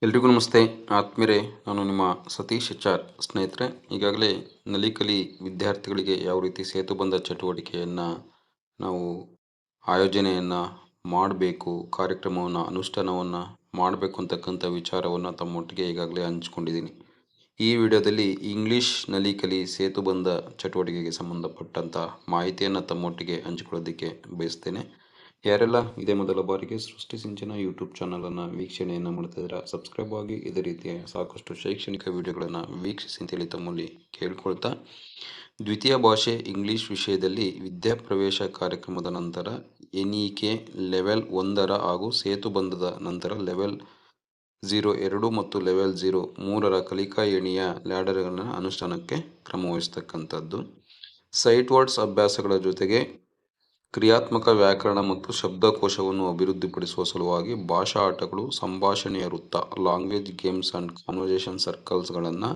ಎಲ್ರಿಗೂ ನಮಸ್ತೆ ಆತ್ಮೀಯರೇ, ನಾನು ನಿಮ್ಮ ಸತೀಶ್ HR. ಸ್ನೇಹಿತರೆ, ಈಗಾಗಲೇ ನಲಿಕಲಿ ವಿದ್ಯಾರ್ಥಿಗಳಿಗೆ ಯಾವ ರೀತಿ ಸೇತುಬಂಧ ಚಟುವಟಿಕೆಯನ್ನು ನಾವು ಆಯೋಜನೆಯನ್ನು ಮಾಡಬೇಕು, ಕಾರ್ಯಕ್ರಮವನ್ನು ಅನುಷ್ಠಾನವನ್ನು ಮಾಡಬೇಕು ಅಂತಕ್ಕಂಥ ವಿಚಾರವನ್ನು ತಮ್ಮೊಟ್ಟಿಗೆ ಈಗಾಗಲೇ ಹಂಚ್ಕೊಂಡಿದ್ದೀನಿ. ಈ ವಿಡಿಯೋದಲ್ಲಿ ಇಂಗ್ಲೀಷ್ ನಲಿಕಲಿ ಸೇತುಬಂಧ ಚಟುವಟಿಕೆಗೆ ಸಂಬಂಧಪಟ್ಟಂಥ ಮಾಹಿತಿಯನ್ನು ತಮ್ಮೊಟ್ಟಿಗೆ ಹಂಚಿಕೊಳ್ಳೋದಕ್ಕೆ ಬಯಸ್ತೇನೆ. ಯಾರೆಲ್ಲ ಇದೇ ಮೊದಲ ಬಾರಿಗೆ ಸೃಷ್ಟಿ ಸಿಂಚನ ಯೂಟ್ಯೂಬ್ ಚಾನಲನ್ನು ವೀಕ್ಷಣೆಯನ್ನು ಮಾಡ್ತಿದ್ದೀರಾ, ಸಬ್ಸ್ಕ್ರೈಬ್ ಆಗಿ ಇದೇ ರೀತಿಯ ಸಾಕಷ್ಟು ಶೈಕ್ಷಣಿಕ ವಿಡಿಯೋಗಳನ್ನು ವೀಕ್ಷಿಸಿ ಅಂತೇಳಿ ತಮ್ಮಲ್ಲಿ ಕೇಳ್ಕೊಳ್ತಾ, ದ್ವಿತೀಯ ಭಾಷೆ ಇಂಗ್ಲೀಷ್ ವಿಷಯದಲ್ಲಿ ವಿದ್ಯಾಪ್ರವೇಶ ಕಾರ್ಯಕ್ರಮದ ನಂತರ NEK ಲೆವೆಲ್ 1 ಹಾಗೂ ಸೇತುಬಂಧದ ನಂತರ ಲೆವೆಲ್ 02 ಮತ್ತು ಲೆವೆಲ್ 03 ಕಲಿಕಾ ಎಣಿಯ ಲ್ಯಾಡರ್ಗಳನ್ನು ಅನುಷ್ಠಾನಕ್ಕೆ ಕ್ರಮವಹಿಸ್ತಕ್ಕಂಥದ್ದು. ಸೈಟ್ ವರ್ಡ್ಸ್ ಅಭ್ಯಾಸಗಳ ಜೊತೆಗೆ ಕ್ರಿಯಾತ್ಮಕ ವ್ಯಾಕರಣ ಮತ್ತು ಶಬ್ದಕೋಶವನ್ನು ಅಭಿವೃದ್ಧಿಪಡಿಸುವ ಸಲುವಾಗಿ ಭಾಷಾ ಆಟಗಳು, ಸಂಭಾಷಣೆಯ ವೃತ್ತ, ಲ್ಯಾಂಗ್ವೇಜ್ ಗೇಮ್ಸ್ ಅಂಡ್ ಕಾನ್ವರ್ಸೇಷನ್ ಸರ್ಕಲ್ಸ್ಗಳನ್ನು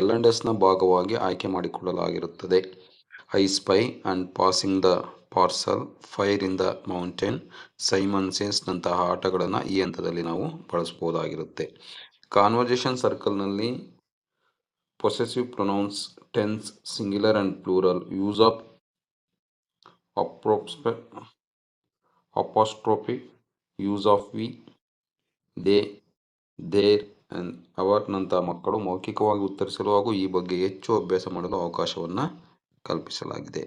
L&Sನ ಭಾಗವಾಗಿ ಆಯ್ಕೆ ಮಾಡಿಕೊಳ್ಳಲಾಗಿರುತ್ತದೆ. I spy and passing the parcel, fire in the mountain, Simon says ನಂತಹ ಆಟಗಳನ್ನು ಈ ಹಂತದಲ್ಲಿ ನಾವು ಬಳಸಬಹುದಾಗಿರುತ್ತೆ. ಕಾನ್ವರ್ಸೇಷನ್ ಸರ್ಕಲ್ನಲ್ಲಿ possessive pronouns, tense, singular and plural, use of apostrophe, use of we, they, their and our ನಂತಹ ಮಕ್ಕಳು ಮೌಖಿಕವಾಗಿ ಉತ್ತರಿಸಲು ಹಾಗೂ ಈ ಬಗ್ಗೆ ಹೆಚ್ಚು ಅಭ್ಯಾಸ ಮಾಡಲು ಅವಕಾಶವನ್ನು ಕಲ್ಪಿಸಲಾಗಿದೆ.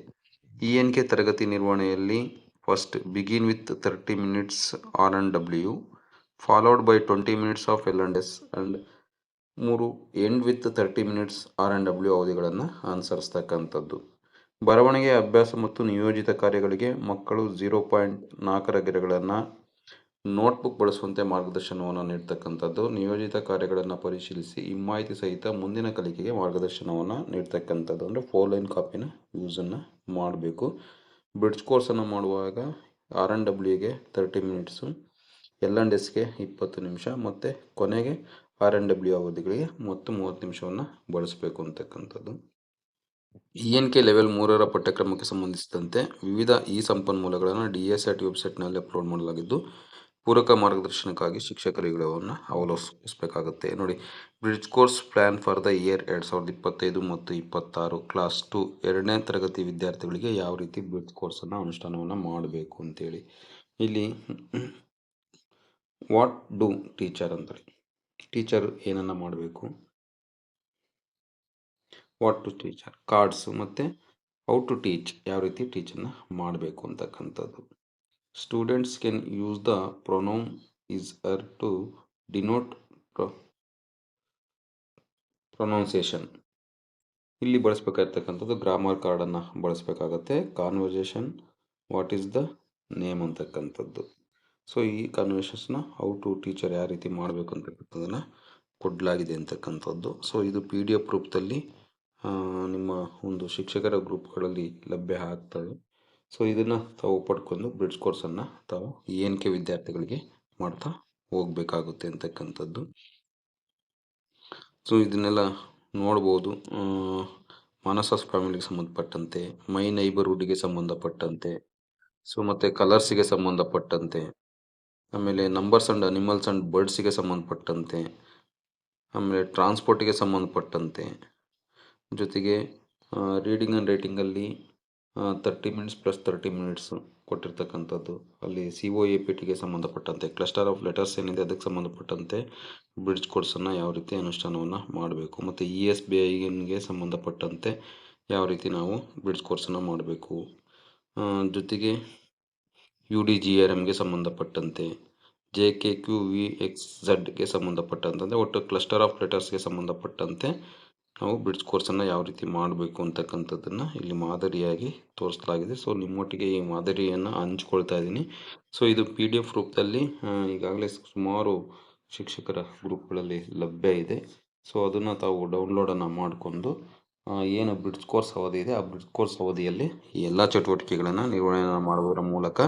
ENK ತರಗತಿ ನಿರ್ವಹಣೆಯಲ್ಲಿ first begin with 30 minutes R&W, followed by 20 minutes of L&S and 3 end with 30 minutes R&W ಅವಧಿಗಳನ್ನು ಅನುಸರಿಸ್ತಕ್ಕಂಥದ್ದು. ಬರವಣಿಗೆ ಅಭ್ಯಾಸ ಮತ್ತು ನಿಯೋಜಿತ ಕಾರ್ಯಗಳಿಗೆ ಮಕ್ಕಳು 0.4 ಗೆರೆಗಳನ್ನು ನೋಟ್ಬುಕ್ ಬಳಸುವಂತೆ ಮಾರ್ಗದರ್ಶನವನ್ನು ನೀಡ್ತಕ್ಕಂಥದ್ದು. ನಿಯೋಜಿತ ಕಾರ್ಯಗಳನ್ನು ಪರಿಶೀಲಿಸಿ ಮಾಹಿತಿ ಸಹಿತ ಮುಂದಿನ ಕಲಿಕೆಗೆ ಮಾರ್ಗದರ್ಶನವನ್ನು ನೀಡ್ತಕ್ಕಂಥದ್ದು. ಅಂದರೆ 4 ಲೈನ್ ಕಾಪಿನ ಯೂಸನ್ನು ಮಾಡಬೇಕು. ಬ್ರಿಡ್ಜ್ ಕೋರ್ಸನ್ನು ಮಾಡುವಾಗ R&Wಗೆ 30 minutes, L&Sಗೆ 20 ನಿಮಿಷ ಮತ್ತು ಕೊನೆಗೆ R&W ಅವಧಿಗಳಿಗೆ ಮತ್ತು 30 ನಿಮಿಷವನ್ನು ಬಳಸಬೇಕು ಅಂತಕ್ಕಂಥದ್ದು. ENK ಲೆವೆಲ್ 3 ಪಠ್ಯಕ್ರಮಕ್ಕೆ ಸಂಬಂಧಿಸಿದಂತೆ ವಿವಿಧ ಸಂಪನ್ಮೂಲಗಳನ್ನು DSAT ವೆಬ್ಸೈಟ್ನಲ್ಲಿ ಅಪ್ಲೋಡ್ ಮಾಡಲಾಗಿದ್ದು, ಪೂರಕ ಮಾರ್ಗದರ್ಶನಕ್ಕಾಗಿ ಶಿಕ್ಷಕರು ಇವುಗಳನ್ನು ಅವಲೋಕಿಸಬೇಕಾಗುತ್ತೆ. ನೋಡಿ, bridge course plan for the year 2025 ಮತ್ತು 26 ಕ್ಲಾಸ್ 2 2ನೇ ತರಗತಿ ವಿದ್ಯಾರ್ಥಿಗಳಿಗೆ ಯಾವ ರೀತಿ ಬ್ರಿಡ್ಜ್ ಕೋರ್ಸನ್ನು ಅನುಷ್ಠಾನವನ್ನು ಮಾಡಬೇಕು ಅಂತೇಳಿ. ಇಲ್ಲಿ ವಾಟ್ ಡು ಟೀಚರ್ ಅಂತಾರೆ, ಟೀಚರ್ ಏನನ್ನ ಮಾಡಬೇಕು, ವಾಟ್ ಟು ಟೀಚರ್, ಕಾರ್ಡ್ಸ್ ಮತ್ತು ಹೌ ಟು ಟೀಚ್, ಯಾವ ರೀತಿ ಟೀಚನ್ನು ಮಾಡಬೇಕು ಅಂತಕ್ಕಂಥದ್ದು. Students can use the pronoun is are to denote pronunciation. ಇಲ್ಲಿ ಬಳಸಬೇಕಾಗಿರ್ತಕ್ಕಂಥದ್ದು ಗ್ರಾಮರ್ ಕಾರ್ಡನ್ನು ಬಳಸಬೇಕಾಗತ್ತೆ. Conversation, what is the name ಅಂತಕ್ಕಂಥದ್ದು. ಸೊ ಈ ಕಾನ್ವರ್ಸೇಷನ್ನ ಹೌ ಟು ಟೀಚರ್ ಯಾವ ರೀತಿ ಮಾಡಬೇಕು ಅಂತಕ್ಕಂಥದ್ದನ್ನು ಕೊಡಲಾಗಿದೆ ಅಂತಕ್ಕಂಥದ್ದು. ಸೊ ಇದು PDF ರೂಪದಲ್ಲಿ ನಿಮ್ಮ ಒಂದು ಶಿಕ್ಷಕರ ಗ್ರೂಪ್ಗಳಲ್ಲಿ ಲಭ್ಯ ಆಗ್ತದೆ. ಸೊ ಇದನ್ನು ತಾವು ಪಡ್ಕೊಂಡು ಬ್ರಿಡ್ಜ್ ಕೋರ್ಸನ್ನು ತಾವು ENK ವಿದ್ಯಾರ್ಥಿಗಳಿಗೆ ಮಾಡ್ತಾ ಹೋಗಬೇಕಾಗುತ್ತೆ ಅಂತಕ್ಕಂಥದ್ದು. ಸೊ ಇದನ್ನೆಲ್ಲ ನೋಡ್ಬೋದು. ಮಾನಸಸ್ ಫ್ಯಾಮಿಲಿಗೆ ಸಂಬಂಧಪಟ್ಟಂತೆ, ಮೈ ನೈಬರ್ಹುಡ್ಗೆ ಸಂಬಂಧಪಟ್ಟಂತೆ, ಸೊ ಮತ್ತು ಕಲರ್ಸಿಗೆ ಸಂಬಂಧಪಟ್ಟಂತೆ, ಆಮೇಲೆ ನಂಬರ್ಸ್ ಆ್ಯಂಡ್ ಅನಿಮಲ್ಸ್ ಆ್ಯಂಡ್ ಬರ್ಡ್ಸಿಗೆ ಸಂಬಂಧಪಟ್ಟಂತೆ, ಆಮೇಲೆ ಟ್ರಾನ್ಸ್ಪೋರ್ಟಿಗೆ ಸಂಬಂಧಪಟ್ಟಂತೆ, ಜೊತೆಗೆ ರೀಡಿಂಗ್ ಆ್ಯಂಡ್ ರೈಟಿಂಗಲ್ಲಿ 30 minutes ಪ್ಲಸ್ 30 minutes ಕೊಟ್ಟಿರ್ತಕ್ಕಂಥದ್ದು. ಅಲ್ಲಿ COAPTಗೆ ಸಂಬಂಧಪಟ್ಟಂತೆ ಕ್ಲಸ್ಟರ್ ಆಫ್ ಲೆಟರ್ಸ್ ಏನಿದೆ ಅದಕ್ಕೆ ಸಂಬಂಧಪಟ್ಟಂತೆ ಬ್ರಿಡ್ಜ್ ಕೋರ್ಸನ್ನು ಯಾವ ರೀತಿ ಅನುಷ್ಠಾನವನ್ನು ಮಾಡಬೇಕು, ಮತ್ತು ESBIಗೆ ಸಂಬಂಧಪಟ್ಟಂತೆ ಯಾವ ರೀತಿ ನಾವು ಬ್ರಿಡ್ಜ್ ಕೋರ್ಸನ್ನು ಮಾಡಬೇಕು, ಜೊತೆಗೆ UDGRMಗೆ ಸಂಬಂಧಪಟ್ಟಂತೆ, JKQVXZಗೆ ಸಂಬಂಧಪಟ್ಟಂತೆ ಒಟ್ಟು ಕ್ಲಸ್ಟರ್ ಆಫ್ ಲೆಟರ್ಸ್ಗೆ ಸಂಬಂಧಪಟ್ಟಂತೆ ನಾವು ಬ್ರಿಡ್ಜ್ ಕೋರ್ಸನ್ನು ಯಾವ ರೀತಿ ಮಾಡಬೇಕು ಅಂತಕ್ಕಂಥದ್ದನ್ನು ಇಲ್ಲಿ ಮಾದರಿಯಾಗಿ ತೋರಿಸಲಾಗಿದೆ. ಸೊ ನಿಮ್ಮೊಟ್ಟಿಗೆ ಈ ಮಾದರಿಯನ್ನು ಹಂಚ್ಕೊಳ್ತಾ ಇದ್ದೀನಿ. ಸೊ ಇದು PDF ರೂಪದಲ್ಲಿ ಈಗಾಗಲೇ ಸುಮಾರು ಶಿಕ್ಷಕರ ಗ್ರೂಪ್ಗಳಲ್ಲಿ ಲಭ್ಯ ಇದೆ. ಸೊ ಅದನ್ನು ತಾವು ಡೌನ್ಲೋಡನ್ನು ಮಾಡಿಕೊಂಡು ಏನು ಬ್ರಿಡ್ಜ್ ಕೋರ್ಸ್ ಅವಧಿ ಇದೆ ಆ ಬ್ರಿಡ್ಜ್ ಕೋರ್ಸ್ ಅವಧಿಯಲ್ಲಿ ಈ ಎಲ್ಲ ಚಟುವಟಿಕೆಗಳನ್ನು ನಿರ್ವಹಣೆ ಮಾಡುವುದರ ಮೂಲಕ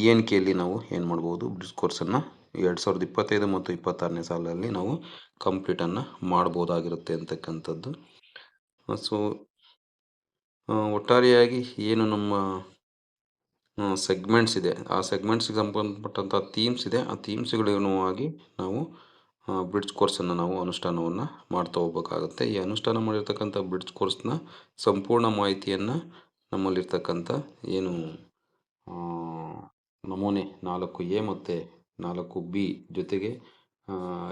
ENKಯಲ್ಲಿ ನಾವು ಏನು ಮಾಡ್ಬೋದು, ಬ್ರಿಡ್ಜ್ ಕೋರ್ಸನ್ನು 2025 ಮತ್ತು 26ನೇ ಸಾಲಿನಲ್ಲಿ ನಾವು ಕಂಪ್ಲೀಟನ್ನು ಮಾಡ್ಬೋದಾಗಿರುತ್ತೆ ಅಂತಕ್ಕಂಥದ್ದು. ಸೊ ಒಟ್ಟಾರೆಯಾಗಿ ಏನು ನಮ್ಮ ಸೆಗ್ಮೆಂಟ್ಸ್ ಇದೆ, ಆ ಸೆಗ್ಮೆಂಟ್ಸ್ಗೆ ಸಂಬಂಧಪಟ್ಟಂಥ ಥೀಮ್ಸ್ ಇದೆ, ಆ ಥೀಮ್ಸ್ಗಳಿಗನುವಾಗಿ ನಾವು ಬ್ರಿಡ್ಜ್ ಕೋರ್ಸನ್ನು ನಾವು ಅನುಷ್ಠಾನವನ್ನು ಮಾಡ್ತಾ ಹೋಗ್ಬೇಕಾಗುತ್ತೆ. ಈ ಅನುಷ್ಠಾನ ಮಾಡಿರ್ತಕ್ಕಂಥ ಬ್ರಿಡ್ಜ್ ಕೋರ್ಸ್ನ ಸಂಪೂರ್ಣ ಮಾಹಿತಿಯನ್ನು ನಮ್ಮಲ್ಲಿರ್ತಕ್ಕಂಥ ಏನು ಆ, ನಮೂನೆ 4A ಮತ್ತು 4B ಜೊತೆಗೆ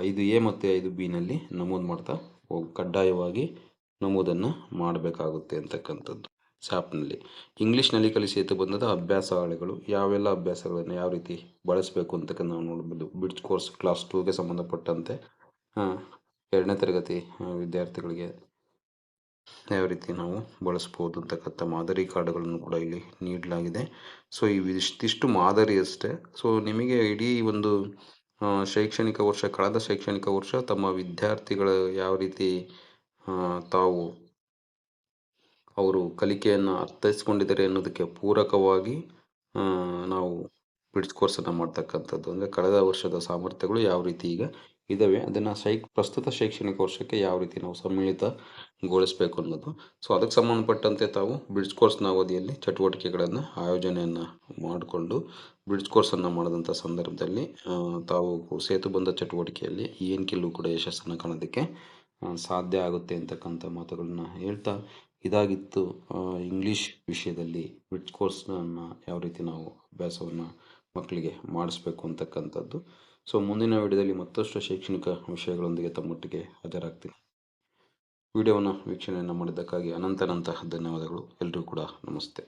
5A ಮತ್ತು 5Bನಲ್ಲಿ ನಮೂದು ಮಾಡ್ತಾ ಕಡ್ಡಾಯವಾಗಿ ನಮೂದನ್ನು ಮಾಡಬೇಕಾಗುತ್ತೆ ಅಂತಕ್ಕಂಥದ್ದು. ಸ್ಯಾಪ್ನಲ್ಲಿ ಇಂಗ್ಲೀಷ್ನಲ್ಲಿ ಕಲಿಸಿ ಸೇತು ಬಂಧದ ಅಭ್ಯಾಸಗಳು ಯಾವೆಲ್ಲ ಅಭ್ಯಾಸಗಳನ್ನು ಯಾವ ರೀತಿ ಬಳಸಬೇಕು ಅಂತಕ್ಕಂಥ ನಾವು ನೋಡ್ಬೋದು. ಬ್ರಿಡ್ಜ್ ಕೋರ್ಸ್ ಕ್ಲಾಸ್ 2ಗೆ ಸಂಬಂಧಪಟ್ಟಂತೆ 2ನೇ ತರಗತಿ ವಿದ್ಯಾರ್ಥಿಗಳಿಗೆ ಯಾವ ರೀತಿ ನಾವು ಬಳಸ್ಬೋದು ಅಂತಕ್ಕಂಥ ಮಾದರಿ ಕಾರ್ಡ್ಗಳನ್ನು ಕೂಡ ಇಲ್ಲಿ ನೀಡಲಾಗಿದೆ. ಸೊ ಇವಿಷ್ಟಿಷ್ಟು ಮಾದರಿ ಅಷ್ಟೇ. ಸೊ ನಿಮಗೆ ಇಡೀ ಒಂದು ಶೈಕ್ಷಣಿಕ ವರ್ಷ, ಕಳೆದ ಶೈಕ್ಷಣಿಕ ವರ್ಷ ತಮ್ಮ ವಿದ್ಯಾರ್ಥಿಗಳು ಯಾವ ರೀತಿ ತಾವು ಅವರು ಕಲಿಕೆಯನ್ನು ಅರ್ಥೈಸ್ಕೊಂಡಿದ್ದಾರೆ ಅನ್ನೋದಕ್ಕೆ ಪೂರಕವಾಗಿ ನಾವು ಬ್ರಿಡ್ಜ್ ಕೋರ್ಸನ್ನು ಮಾಡ್ತಕ್ಕಂಥದ್ದು. ಅಂದರೆ ಕಳೆದ ವರ್ಷದ ಸಾಮರ್ಥ್ಯಗಳು ಯಾವ ರೀತಿ ಈಗ ಇದ್ದಾವೆ ಅದನ್ನು ಪ್ರಸ್ತುತ ಶೈಕ್ಷಣಿಕ ವರ್ಷಕ್ಕೆ ಯಾವ ರೀತಿ ನಾವು ಸಮ್ಮಿಳಿತಗೊಳಿಸಬೇಕು ಅನ್ನೋದು. ಸೊ ಅದಕ್ಕೆ ಸಂಬಂಧಪಟ್ಟಂತೆ ತಾವು ಬ್ರಿಡ್ಜ್ ಕೋರ್ಸ್ನ ಅವಧಿಯಲ್ಲಿ ಚಟುವಟಿಕೆಗಳನ್ನು ಆಯೋಜನೆಯನ್ನು ಮಾಡಿಕೊಂಡು ಬ್ರಿಡ್ಜ್ ಕೋರ್ಸನ್ನು ಮಾಡಿದಂಥ ಸಂದರ್ಭದಲ್ಲಿ ತಾವು ಸೇತುಬಂಧ ಚಟುವಟಿಕೆಯಲ್ಲಿ ಏನಕ್ಕೆಲ್ಲೂ ಕೂಡ ಯಶಸ್ಸನ್ನು ಕಾಣೋದಕ್ಕೆ ಸಾಧ್ಯ ಆಗುತ್ತೆ ಅಂತಕ್ಕಂಥ ಮಾತುಗಳನ್ನ ಹೇಳ್ತಾ, ಇದಾಗಿತ್ತು ಇಂಗ್ಲೀಷ್ ವಿಷಯದಲ್ಲಿ ಬ್ರಿಡ್ಜ್ ಕೋರ್ಸ್ನ ಯಾವ ರೀತಿ ನಾವು ಅಭ್ಯಾಸವನ್ನು ಮಕ್ಕಳಿಗೆ ಮಾಡಿಸ್ಬೇಕು ಅಂತಕ್ಕಂಥದ್ದು. ಸೊ ಮುಂದಿನ ವಿಡಿಯೋದಲ್ಲಿ ಮತ್ತಷ್ಟು ಶೈಕ್ಷಣಿಕ ವಿಷಯಗಳೊಂದಿಗೆ ತಮ್ಮೊಟ್ಟಿಗೆ ಹಾಜರಾಗ್ತೀನಿ. ವಿಡಿಯೋವನ್ನು ವೀಕ್ಷಣೆಯನ್ನು ಮಾಡಿದ್ದಕ್ಕಾಗಿ ಅನಂತ ಧನ್ಯವಾದಗಳು. ಎಲ್ರಿಗೂ ಕೂಡ ನಮಸ್ತೆ.